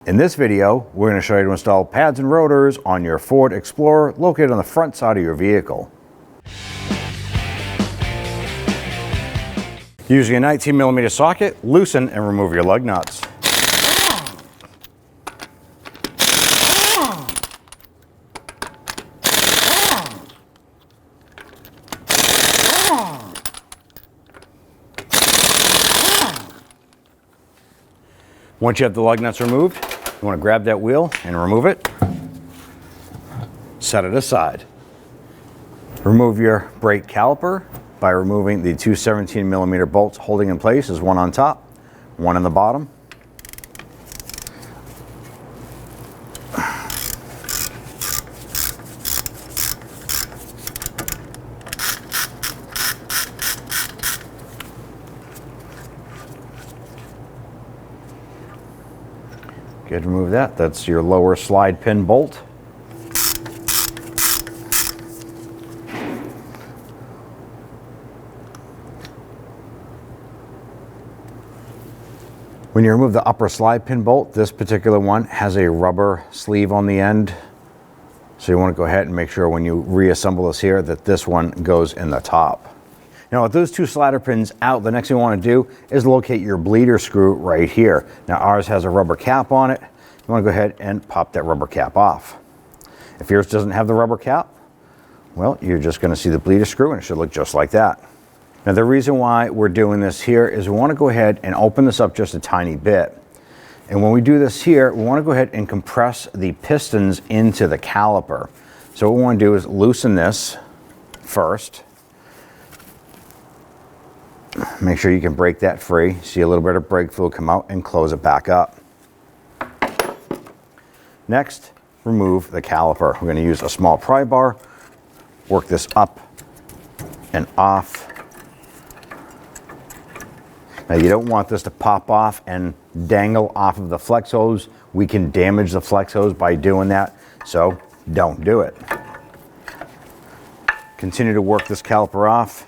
In this video, we're going to show you to install pads and rotors on your Ford Explorer located on the front side of your vehicle. Using a 19mm socket, loosen and remove your lug nuts. Once you have the lug nuts removed, you want to grab that wheel and remove it. Set it aside. Remove your brake caliper by removing the two 17mm bolts holding in place. Is one on top, one on the bottom. Good, remove that. That's your lower slide pin bolt. When you remove the upper slide pin bolt, this particular one has a rubber sleeve on the end. So you want to go ahead and make sure when you reassemble this here that this one goes in the top. Now with those two slider pins out, the next thing you want to do is locate your bleeder screw right here. Now ours has a rubber cap on it. You want to go ahead and pop that rubber cap off. If yours doesn't have the rubber cap, well, you're just going to see the bleeder screw and it should look just like that. Now the reason why we're doing this here is we want to go ahead and open this up just a tiny bit. And when we do this here, we want to go ahead and compress the pistons into the caliper. So what we want to do is loosen this first. Make sure you can break that free. See a little bit of brake fluid come out and close it back up. Next, remove the caliper. We're going to use a small pry bar, work this up and off. Now you don't want this to pop off and dangle off of the flex hose. We can damage the flex hose by doing that, so don't do it. Continue to work this caliper off.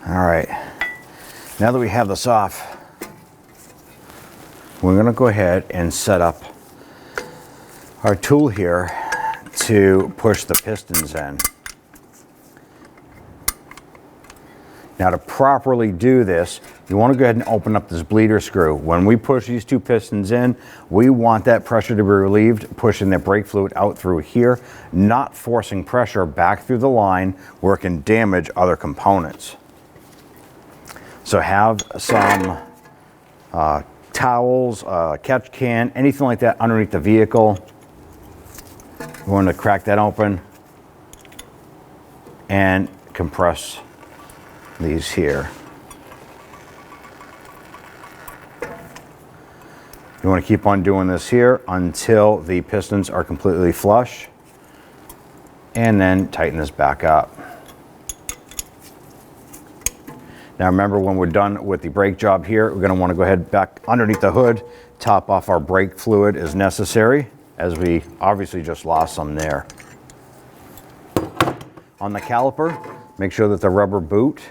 All right, now that we have this off, we're going to go ahead and set up our tool here to push the pistons in. Now to properly do this, you want to go ahead and open up this bleeder screw. When we push these two pistons in, we want that pressure to be relieved, pushing the brake fluid out through here, not forcing pressure back through the line where it can damage other components. So have some towels, catch can, anything like that underneath the vehicle. We're going to crack that open and compress these here. You want to keep on doing this here until the pistons are completely flush, and then tighten this back up. Now remember, when we're done with the brake job here, we're going to want to go ahead back underneath the hood, top off our brake fluid as necessary, as we obviously just lost some there. On the caliper, make sure that the rubber boot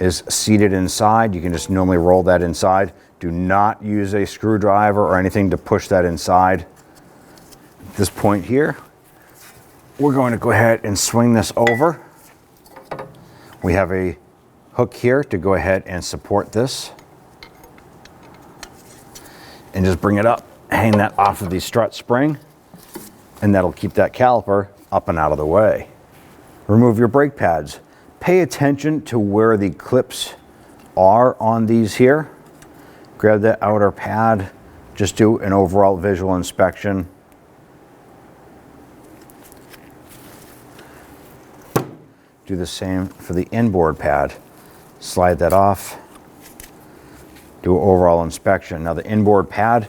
is seated inside. You can just normally roll that inside. Do not use a screwdriver or anything to push that inside. At this point here, we're going to go ahead and swing this over. We have a hook here to go ahead and support this, and just bring it up, hang that off of the strut spring, and that'll keep that caliper up and out of the way. Remove your brake pads. Pay attention to where the clips are on these here. Grab that outer pad, just do an overall visual inspection. Do the same for the inboard pad. Slide that off, do an overall inspection. Now the inboard pad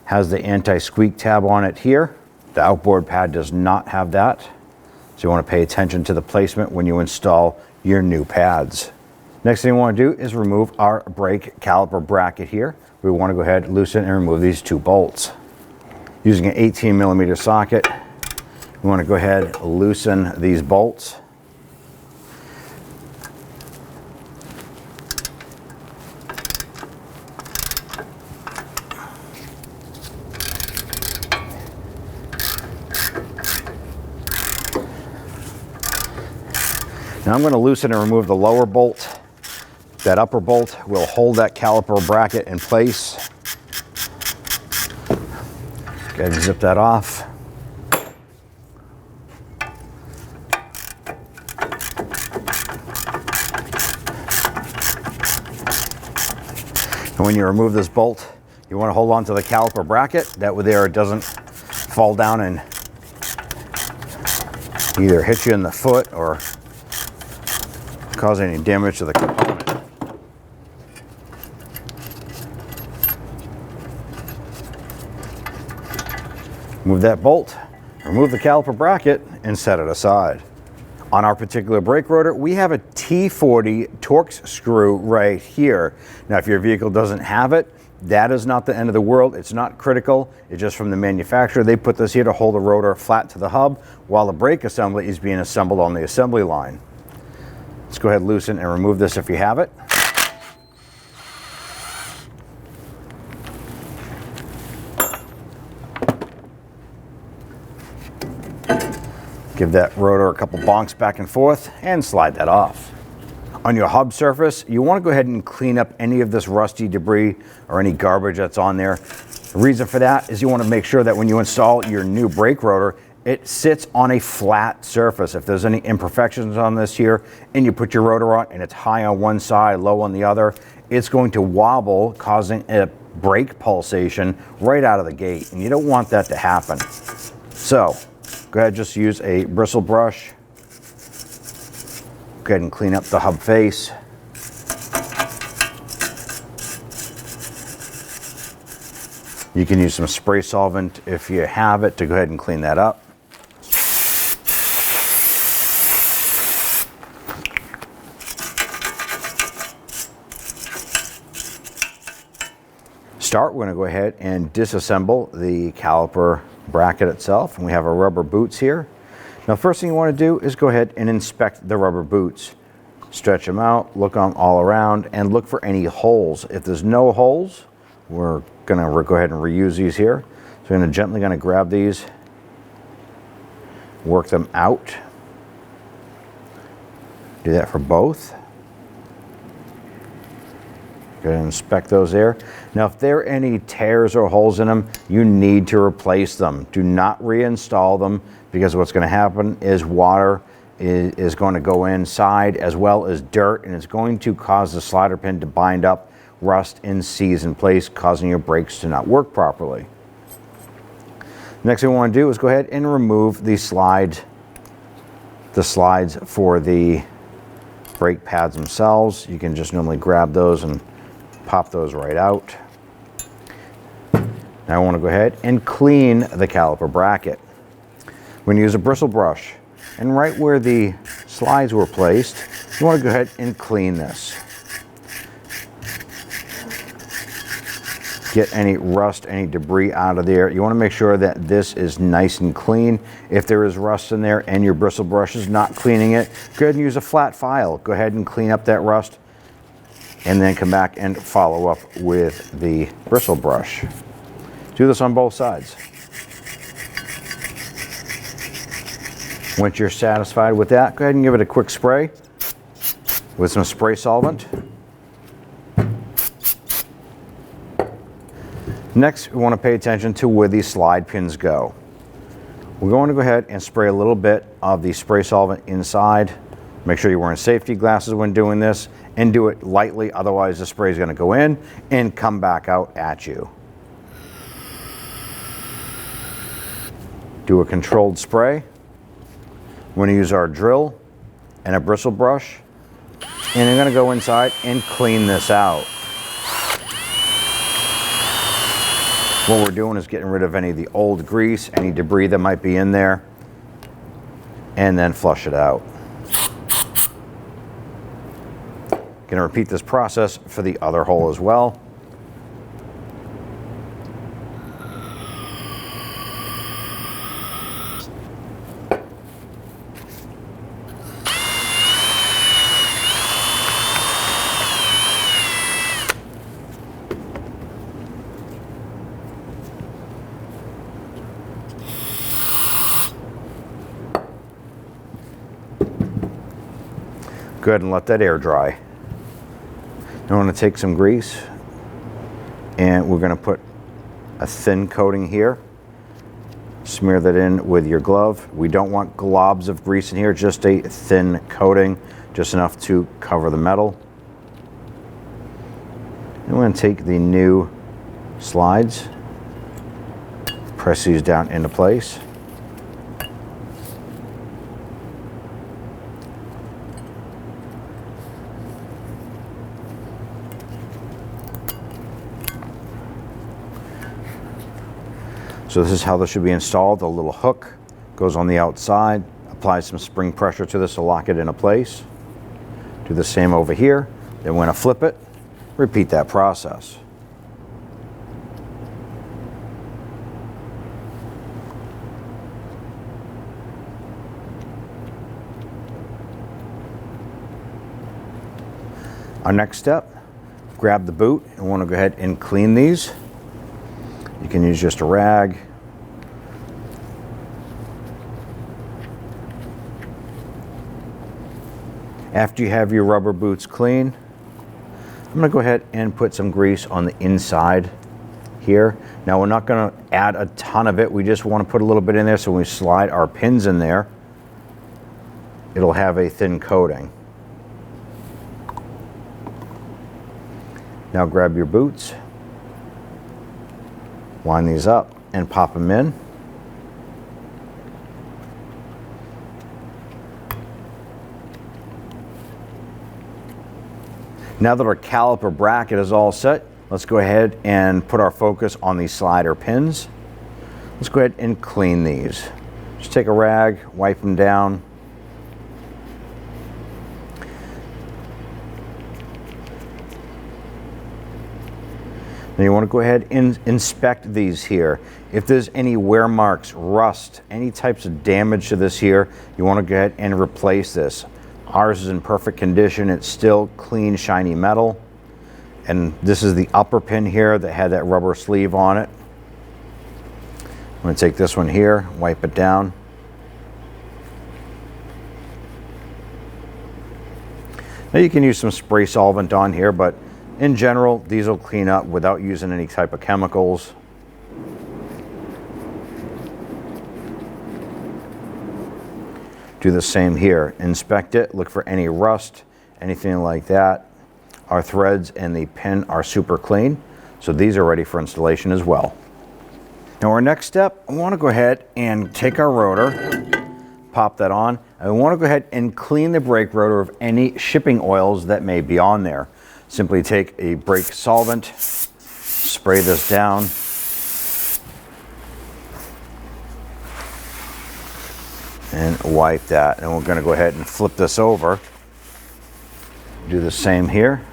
has the anti-squeak tab on it here. The outboard pad does not have that. So you want to pay attention to the placement when you install your new pads. Next thing you want to do is remove our brake caliper bracket here. We want to go ahead, loosen and remove these two bolts. Using an 18mm socket, we want to go ahead, loosen these bolts. Now I'm going to loosen and remove the lower bolt. That upper bolt will hold that caliper bracket in place. Go ahead and zip that off. And when you remove this bolt, you want to hold on to the caliper bracket. That way there it doesn't fall down and either hit you in the foot or cause any damage to the component. Move that bolt, remove the caliper bracket, and set it aside. On our particular brake rotor, we have a T40 Torx screw right here. Now, if your vehicle doesn't have it, that is not the end of the world. It's not critical. It's just from the manufacturer. They put this here to hold the rotor flat to the hub while the brake assembly is being assembled on the assembly line. Let's go ahead and loosen and remove this if you have it. Give that rotor a couple bonks back and forth and slide that off. On your hub surface, you want to go ahead and clean up any of this rusty debris or any garbage that's on there. The reason for that is you want to make sure that when you install your new brake rotor, it sits on a flat surface. If there's any imperfections on this here and you put your rotor on and it's high on one side, low on the other, it's going to wobble, causing a brake pulsation right out of the gate. And you don't want that to happen. So go ahead, just use a bristle brush. Go ahead and clean up the hub face. You can use some spray solvent if you have it to go ahead and clean that up. We're going to go ahead and disassemble the caliper bracket itself, and we have our rubber boots here. Now, first thing you want to do is go ahead and inspect the rubber boots. Stretch them out, look them all around, and look for any holes. If there's no holes, we're going to go ahead and reuse these here. So we're going to gently grab these, work them out. Do that for both. Go ahead and inspect those there. Now, if there are any tears or holes in them, you need to replace them. Do not reinstall them, because what's going to happen is water is going to go inside as well as dirt, and it's going to cause the slider pin to bind up, rust, and seize in place, causing your brakes to not work properly. Next thing we want to do is go ahead and remove the slides for the brake pads themselves. You can just normally grab those and pop those right out. Now I want to go ahead and clean the caliper bracket. We're going to use a bristle brush, and right where the slides were placed, you want to go ahead and clean this. Get any rust, any debris out of there. You want to make sure that this is nice and clean. If there is rust in there and your bristle brush is not cleaning it, go ahead and use a flat file. Go ahead and clean up that rust, and then come back and follow up with the bristle brush. Do this on both sides. Once you're satisfied with that, go ahead and give it a quick spray with some spray solvent. Next, we want to pay attention to where these slide pins go. We're going to go ahead and spray a little bit of the spray solvent inside. Make sure you're wearing safety glasses when doing this, and do it lightly, otherwise the spray is going to go in and come back out at you. Do a controlled spray. We're going to use our drill and a bristle brush, and I'm going to go inside and clean this out. What we're doing is getting rid of any of the old grease, any debris that might be in there, and then flush it out. Going to repeat this process for the other hole as well. Good, and let that air dry. Now I'm going to take some grease and we're going to put a thin coating here. Smear that in with your glove. We don't want globs of grease in here, just a thin coating, just enough to cover the metal. And we're going to take the new slides, press these down into place. So this is how this should be installed. The little hook goes on the outside, apply some spring pressure to this to lock it into place. Do the same over here. Then we're going to flip it, repeat that process. Our next step, grab the boot and want to go ahead and clean these. You can use just a rag. After you have your rubber boots clean, I'm going to go ahead and put some grease on the inside here. Now we're not going to add a ton of it. We just want to put a little bit in there so when we slide our pins in there, it'll have a thin coating. Now grab your boots, line these up and pop them in. Now that our caliper bracket is all set, let's go ahead and put our focus on these slider pins. Let's go ahead and clean these. Just take a rag, wipe them down. Now you want to go ahead and inspect these here. If there's any wear marks, rust, any types of damage to this here, you want to go ahead and replace this. Ours is in perfect condition. It's still clean, shiny metal. And this is the upper pin here that had that rubber sleeve on it. I'm going to take this one here, wipe it down. Now you can use some spray solvent on here, but in general, these will clean up without using any type of chemicals. Do the same here. Inspect it, look for any rust, anything like that. Our threads and the pin are super clean, so these are ready for installation as well. Now our next step, I want to go ahead and take our rotor, pop that on, and we want to go ahead and clean the brake rotor of any shipping oils that may be on there. Simply take a brake solvent, spray this down. And wipe that. And we're going to go ahead and flip this over. Do the same here.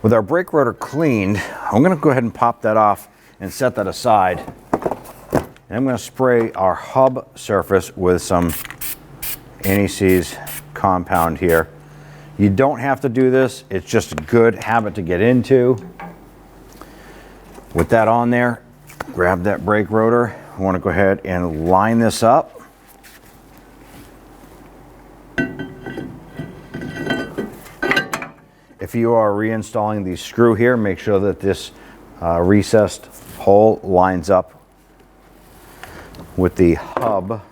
With our brake rotor cleaned, I'm going to go ahead and pop that off and set that aside. And I'm going to spray our hub surface with some anti-seize compound here. You don't have to do this. It's just a good habit to get into. With that on there, grab that brake rotor. I want to go ahead and line this up. If you are reinstalling the screw here, make sure that this recessed hole lines up with the hub.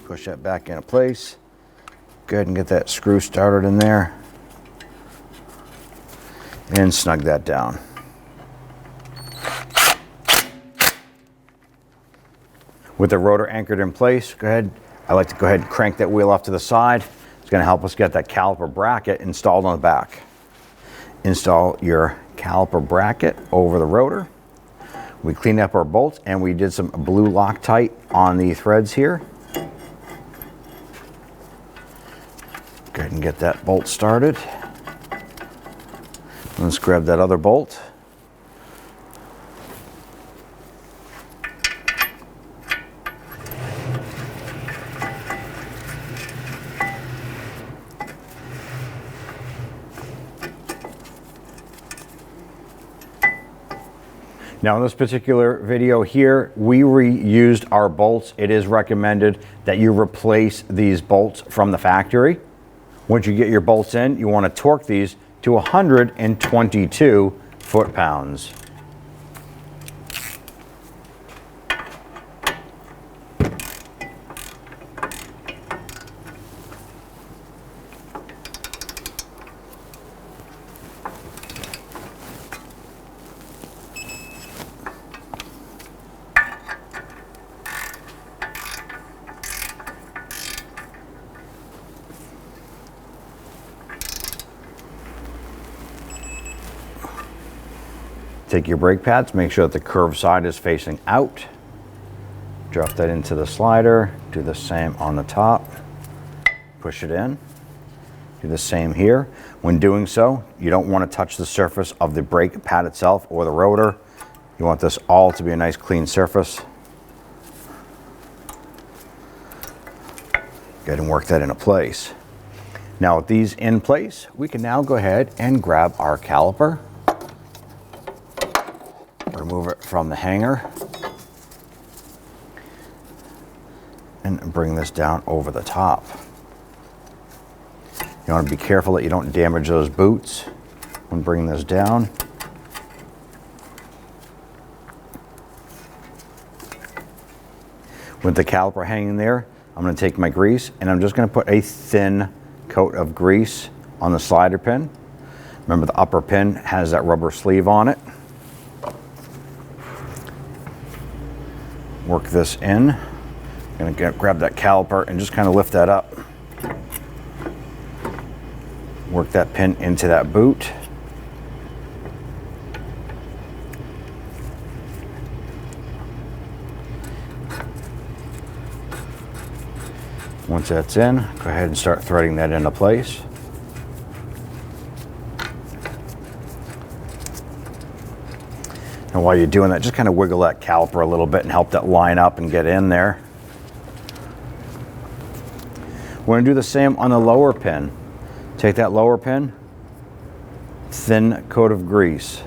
Push that back into place. Go ahead and get that screw started in there and snug that down. With the rotor anchored in place, I like to go ahead and crank that wheel off to the side. It's going to help us get that caliper bracket installed on the back. Install your caliper bracket over the rotor. We cleaned up our bolts and we did some blue Loctite on the threads here. Go ahead and get that bolt started. Let's grab that other bolt. Now in this particular video here, we reused our bolts. It is recommended that you replace these bolts from the factory. Once you get your bolts in, you want to torque these to 122 foot-pounds. Take your brake pads, make sure that the curved side is facing out. Drop that into the slider, do the same on the top. Push it in, do the same here. When doing so, you don't want to touch the surface of the brake pad itself or the rotor. You want this all to be a nice clean surface. Go ahead and work that into place. Now with these in place, we can now go ahead and grab our caliper. Remove it from the hanger and bring this down over the top. You want to be careful that you don't damage those boots when bringing this down. With the caliper hanging there, I'm going to take my grease and I'm just going to put a thin coat of grease on the slider pin. Remember, the upper pin has that rubber sleeve on it. Work this in. I'm going to grab that caliper and just kind of lift that up. Work that pin into that boot. Once that's in, go ahead and start threading that into place. And while you're doing that, just kind of wiggle that caliper a little bit and help that line up and get in there. We're going to do the same on the lower pin. Take that lower pin, thin coat of grease,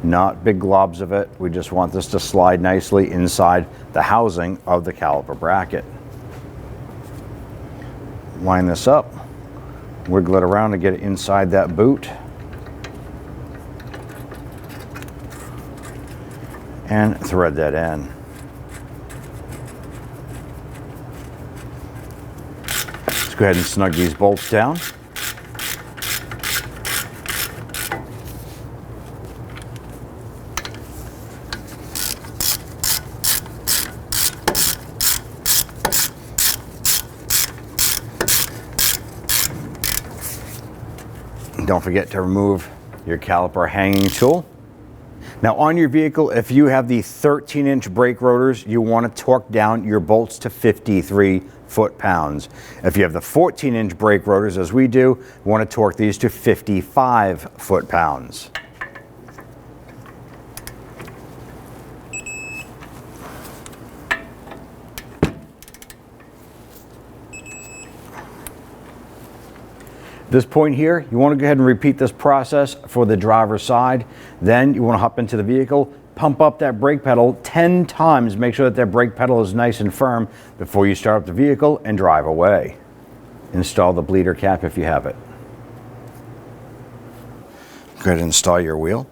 not big globs of it. We just want this to slide nicely inside the housing of the caliper bracket. Line this up, wiggle it around to get it inside that boot. And thread that in. Let's go ahead and snug these bolts down. Don't forget to remove your caliper hanging tool. Now on your vehicle, if you have the 13-inch brake rotors, you want to torque down your bolts to 53 foot-pounds. If you have the 14-inch brake rotors, as we do, you want to torque these to 55 foot-pounds. At this point here, you want to go ahead and repeat this process for the driver's side. Then you want to hop into the vehicle, pump up that brake pedal 10 times. Make sure that that brake pedal is nice and firm before you start up the vehicle and drive away. Install the bleeder cap if you have it. Go ahead and install your wheel.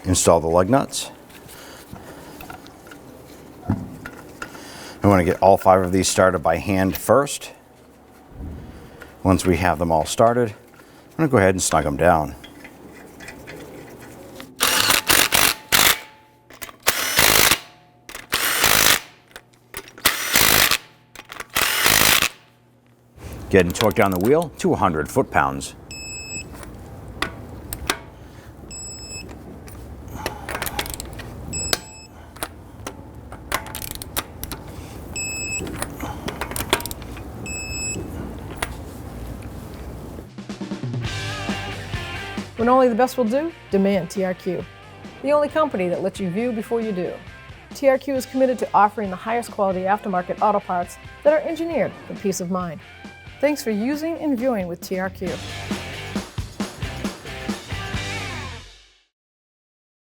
Install the lug nuts. We want to get all 5 of these started by hand first. Once we have them all started, I'm going to go ahead and snug them down. Get and torque down the wheel to 100 foot-pounds. When only the best will do, demand TRQ. The only company that lets you view before you do. TRQ is committed to offering the highest quality aftermarket auto parts that are engineered for peace of mind. Thanks for using and viewing with TRQ.